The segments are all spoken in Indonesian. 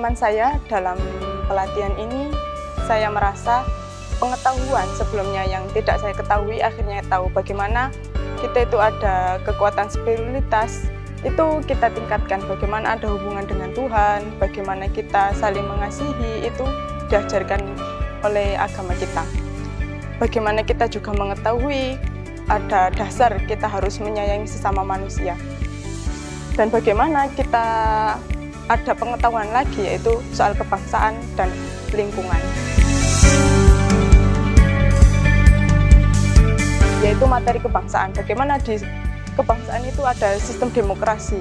pengalaman saya dalam pelatihan ini, saya merasa pengetahuan sebelumnya yang tidak saya ketahui, akhirnya tahu bagaimana kita itu ada kekuatan spiritualitas, itu kita tingkatkan, bagaimana ada hubungan dengan Tuhan, bagaimana kita saling mengasihi, itu diajarkan oleh agama kita. Bagaimana kita juga mengetahui ada dasar kita harus menyayangi sesama manusia. Dan bagaimana kita ada pengetahuan lagi, yaitu soal kebangsaan dan lingkungan. Yaitu materi kebangsaan. Bagaimana di kebangsaan itu ada sistem demokrasi.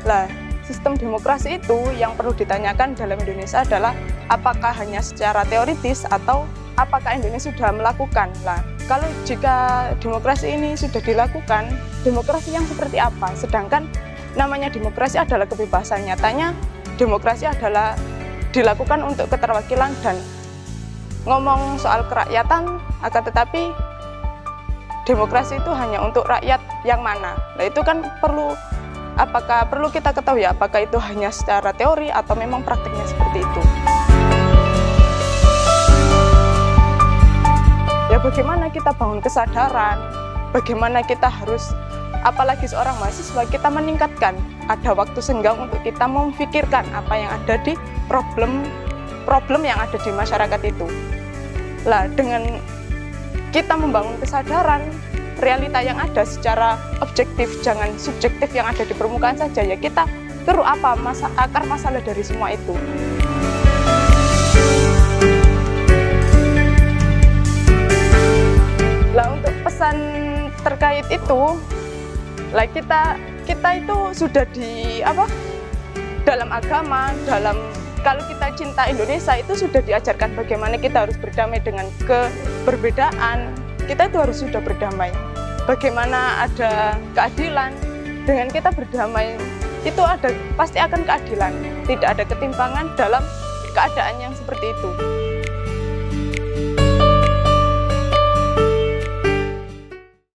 Lah, sistem demokrasi itu yang perlu ditanyakan dalam Indonesia adalah apakah hanya secara teoritis atau apakah Indonesia sudah melakukan. Lah, kalau jika demokrasi ini sudah dilakukan, demokrasi yang seperti apa? Sedangkan namanya demokrasi adalah kebebasan. Nyatanya demokrasi adalah dilakukan untuk keterwakilan dan ngomong soal kerakyatan, akan tetapi demokrasi itu hanya untuk rakyat yang mana. Nah, itu kan perlu kita ketahui, apakah itu hanya secara teori atau memang praktiknya seperti itu. Ya, bagaimana kita bangun kesadaran, bagaimana kita harus, apalagi seorang mahasiswa, kita meningkatkan, ada waktu senggang untuk kita memikirkan apa yang ada di problem yang ada di masyarakat itu. Lah, dengan kita membangun kesadaran, realita yang ada secara objektif, jangan subjektif yang ada di permukaan saja, ya kita tahu apa akar masalah dari semua itu. Lah, untuk pesan terkait itu, lah kita itu sudah dalam agama, kalau kita cinta Indonesia itu sudah diajarkan bagaimana kita harus berdamai dengan keberbedaan. Kita itu harus sudah berdamai. Bagaimana ada keadilan, dengan kita berdamai itu pasti akan keadilan. Tidak ada ketimpangan dalam keadaan yang seperti itu.